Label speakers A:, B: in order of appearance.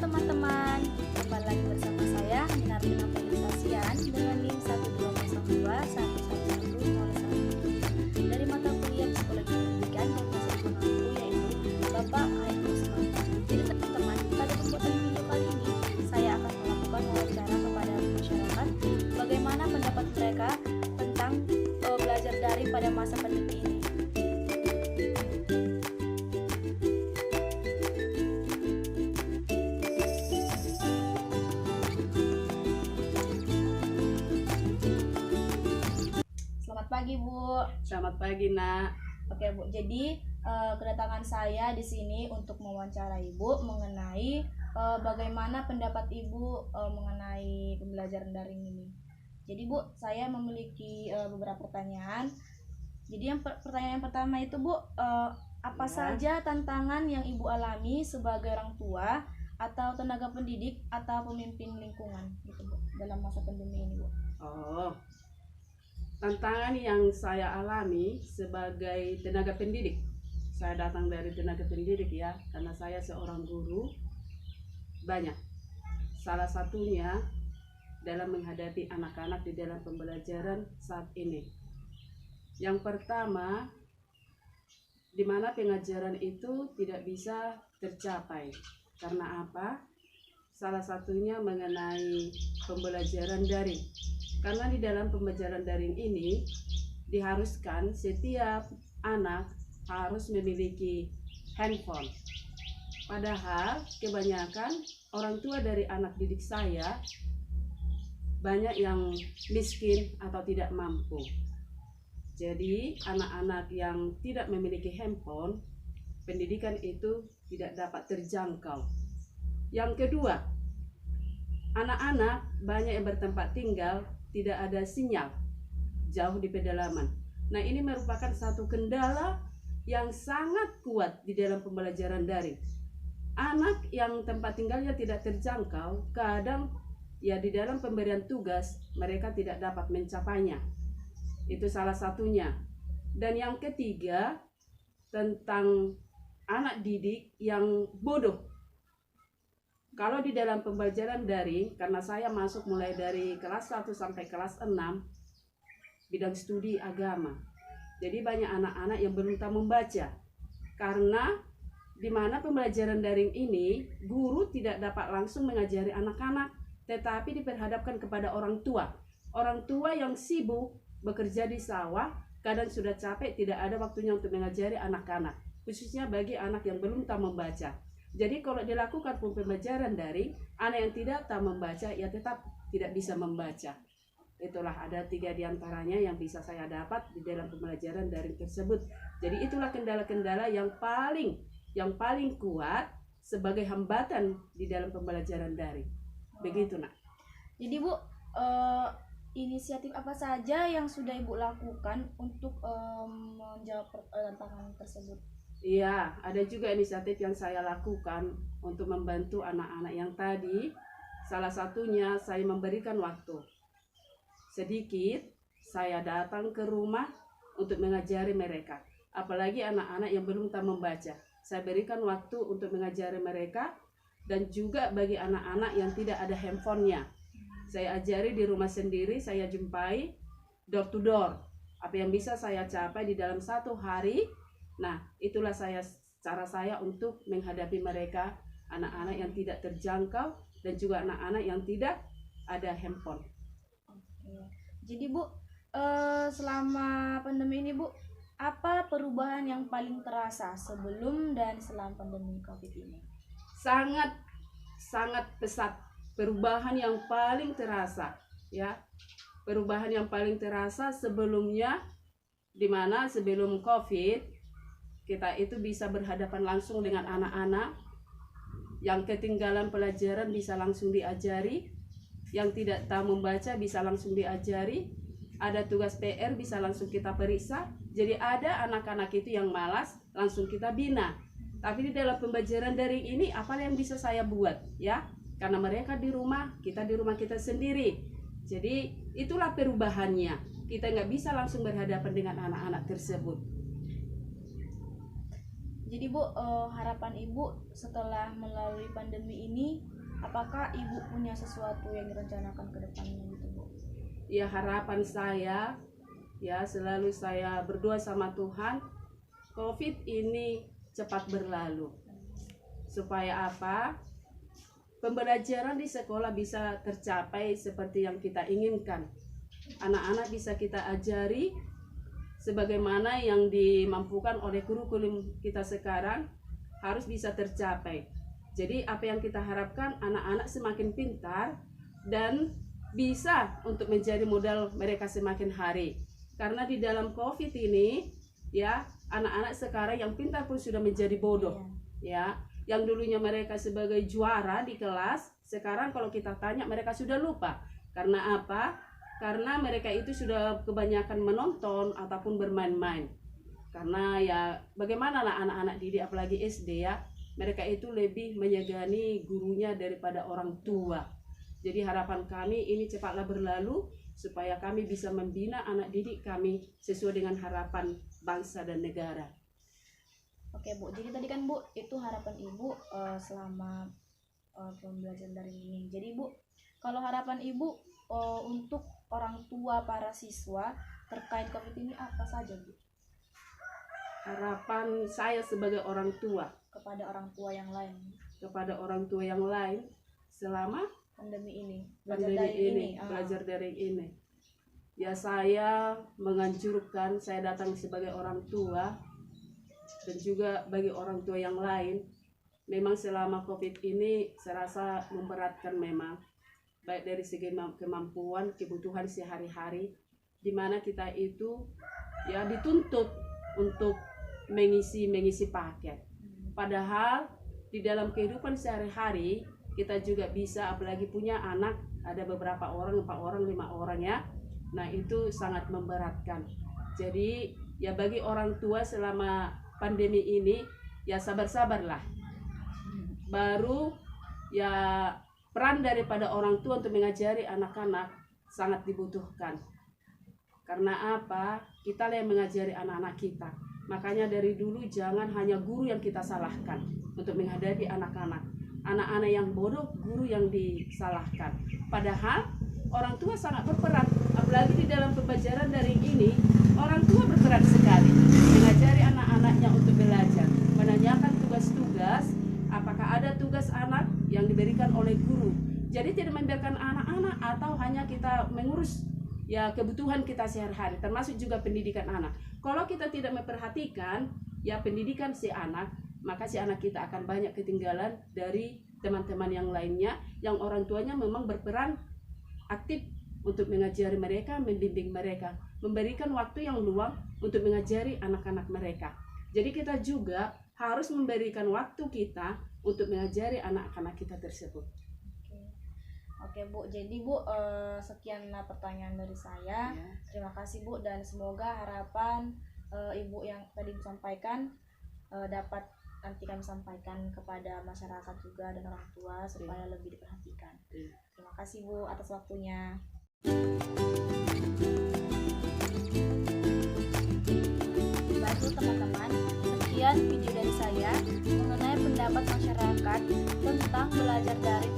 A: teman-teman, jumpa lagi bersama saya Minartina Felisasian dengan NIM 12021111101 dari mata kuliah Psikologi Pendidikan Profesor Pengampu, yaitu Bapak Hairul Usman. Jadi teman-teman, pada pembuatan video kali ini saya akan melakukan wawancara kepada masyarakat bagaimana pendapat mereka tentang belajar daring pada masa pandemi ini. Selamat pagi, Bu.
B: Selamat pagi, Nak.
A: Oke, Bu. Jadi kedatangan saya di sini untuk mewawancarai Ibu mengenai bagaimana pendapat Ibu mengenai pembelajaran daring ini. Jadi, Bu, saya memiliki beberapa pertanyaan. Jadi pertanyaan yang pertama itu, Bu, apa saja tantangan yang Ibu alami sebagai orang tua atau tenaga pendidik atau pemimpin lingkungan gitu, Bu, dalam masa pandemi ini, Bu?
B: Tantangan yang saya alami sebagai tenaga pendidik. Saya datang dari tenaga pendidik ya, karena saya seorang guru. Banyak. Salah satunya dalam menghadapi anak-anak di dalam pembelajaran saat ini. Yang pertama, di mana pengajaran itu tidak bisa tercapai. Karena apa? Salah satunya mengenai pembelajaran daring. Karena di dalam pembelajaran daring ini diharuskan setiap anak harus memiliki handphone. Padahal kebanyakan orang tua dari anak didik saya banyak yang miskin atau tidak mampu. Jadi anak-anak yang tidak memiliki handphone, pendidikan itu tidak dapat terjangkau. Yang kedua, anak-anak banyak yang bertempat tinggal tidak ada sinyal, jauh di pedalaman. Nah, ini merupakan satu kendala yang sangat kuat di dalam pembelajaran daring. Anak yang tempat tinggalnya tidak terjangkau, kadang ya di dalam pemberian tugas mereka tidak dapat mencapainya. Itu salah satunya. Dan yang ketiga, tentang anak didik yang bodoh. Kalau di dalam pembelajaran daring, karena saya masuk mulai dari kelas 1 sampai kelas 6, bidang studi agama. Jadi banyak anak-anak yang belum tahu membaca. Karena di mana pembelajaran daring ini, guru tidak dapat langsung mengajari anak-anak, tetapi diperhadapkan kepada orang tua. Orang tua yang sibuk bekerja di sawah, kadang sudah capek, tidak ada waktunya untuk mengajari anak-anak. Khususnya bagi anak yang belum tahu membaca. Jadi kalau dilakukan pembelajaran daring, anak yang tidak tahu membaca ya tetap tidak bisa membaca. Itulah ada 3 diantaranya yang bisa saya dapat di dalam pembelajaran daring tersebut. Jadi itulah kendala-kendala yang paling kuat sebagai hambatan di dalam pembelajaran daring. Begitu, Nak.
A: Jadi, Bu, inisiatif apa saja yang sudah Ibu lakukan untuk menjawab tantangan tersebut?
B: Iya, ada juga inisiatif yang saya lakukan untuk membantu anak-anak yang tadi. Salah satunya saya memberikan waktu. Sedikit saya datang ke rumah untuk mengajari mereka. Apalagi anak-anak yang belum tahu membaca. Saya berikan waktu untuk mengajari mereka, dan juga bagi anak-anak yang tidak ada handphonenya. Saya ajari di rumah sendiri, saya jumpai door to door. Apa yang bisa saya capai di dalam 1 hari. Nah, itulah cara saya untuk menghadapi mereka, anak-anak yang tidak terjangkau dan juga anak-anak yang tidak ada handphone.
A: Oke. Jadi, Bu, selama pandemi ini, Bu, apa perubahan yang paling terasa sebelum dan selama pandemi COVID ini?
B: Sangat pesat. Perubahan yang paling terasa, ya. Perubahan yang paling terasa sebelumnya, di mana sebelum COVID kita itu bisa berhadapan langsung dengan anak-anak yang ketinggalan pelajaran bisa langsung diajari, yang tidak tahu membaca bisa langsung diajari, ada tugas PR bisa langsung kita periksa. Jadi ada anak-anak itu yang malas, langsung kita bina. Tapi di dalam pembelajaran daring ini apa yang bisa saya buat, ya? Karena mereka di rumah, kita di rumah kita sendiri. Jadi itulah perubahannya. Kita nggak bisa langsung berhadapan dengan anak-anak tersebut.
A: Jadi, Bu, harapan Ibu setelah melalui pandemi ini apakah Ibu punya sesuatu yang direncanakan ke depannya gitu, Bu?
B: Ya, harapan saya ya selalu saya berdoa sama Tuhan, COVID ini cepat berlalu. Supaya apa? Pembelajaran di sekolah bisa tercapai seperti yang kita inginkan. Anak-anak bisa kita ajari sebagaimana yang dimampukan oleh kurikulum kita sekarang harus bisa tercapai. Jadi apa yang kita harapkan, anak-anak semakin pintar dan bisa untuk menjadi modal mereka semakin hari. Karena di dalam COVID ini ya, anak-anak sekarang yang pintar pun sudah menjadi bodoh. Ya, yang dulunya mereka sebagai juara di kelas, sekarang kalau kita tanya mereka sudah lupa. Karena apa? Karena mereka itu sudah kebanyakan menonton ataupun bermain-main. Karena ya bagaimana lah anak-anak didik apalagi SD ya, mereka itu lebih menyegani gurunya daripada orang tua. Jadi harapan kami ini cepatlah berlalu supaya kami bisa membina anak didik kami sesuai dengan harapan bangsa dan negara.
A: Oke, Bu, jadi tadi kan Bu itu harapan Ibu selama pembelajaran daring ini. Jadi Bu, kalau harapan Ibu untuk orang tua para siswa terkait COVID ini apa saja, Bu?
B: Harapan saya sebagai orang tua
A: Kepada orang tua yang lain
B: selama
A: pandemi ini,
B: belajar daring ini. Ya, saya menganjurkan, saya datang sebagai orang tua dan juga bagi orang tua yang lain, memang selama COVID ini saya rasa memberatkan memang, baik dari segi kemampuan, kebutuhan sehari-hari, di mana kita itu ya dituntut untuk mengisi paket. Padahal di dalam kehidupan sehari-hari kita juga bisa, apalagi punya anak, ada beberapa orang, 4 orang, 5 orang ya. Nah, itu sangat memberatkan. Jadi ya bagi orang tua selama pandemi ini ya sabar-sabarlah. Baru ya peran daripada orang tua untuk mengajari anak-anak sangat dibutuhkan. Karena apa? Kita lah yang mengajari anak-anak kita. Makanya dari dulu jangan hanya guru yang kita salahkan untuk menghadapi anak-anak. Anak-anak yang bodoh, guru yang disalahkan. Padahal orang tua sangat berperan. Apalagi di dalam pembelajaran daring ini, orang tua berperan sekali mengajari anak-anaknya untuk belajar, menanyakan tugas-tugas, apakah ada tugas anak yang diberikan oleh guru. Jadi tidak membiarkan anak-anak atau hanya kita mengurus ya kebutuhan kita sehari-hari, termasuk juga pendidikan anak. Kalau kita tidak memperhatikan ya pendidikan si anak, maka si anak kita akan banyak ketinggalan dari teman-teman yang lainnya yang orang tuanya memang berperan aktif untuk mengajari mereka, membimbing mereka, memberikan waktu yang luang untuk mengajari anak-anak mereka. Jadi kita juga harus memberikan waktu kita untuk mengajari anak-anak kita tersebut.
A: Oke Bu, jadi Bu sekianlah pertanyaan dari saya.
B: Ya.
A: Terima kasih Bu, dan semoga harapan Ibu yang tadi sampaikan dapat nanti kami sampaikan kepada masyarakat juga dan orang tua supaya lebih diperhatikan. Terima kasih Bu atas waktunya. Baiklah teman-teman, sekian video dari saya mengenai pendapat masyarakat tentang belajar daring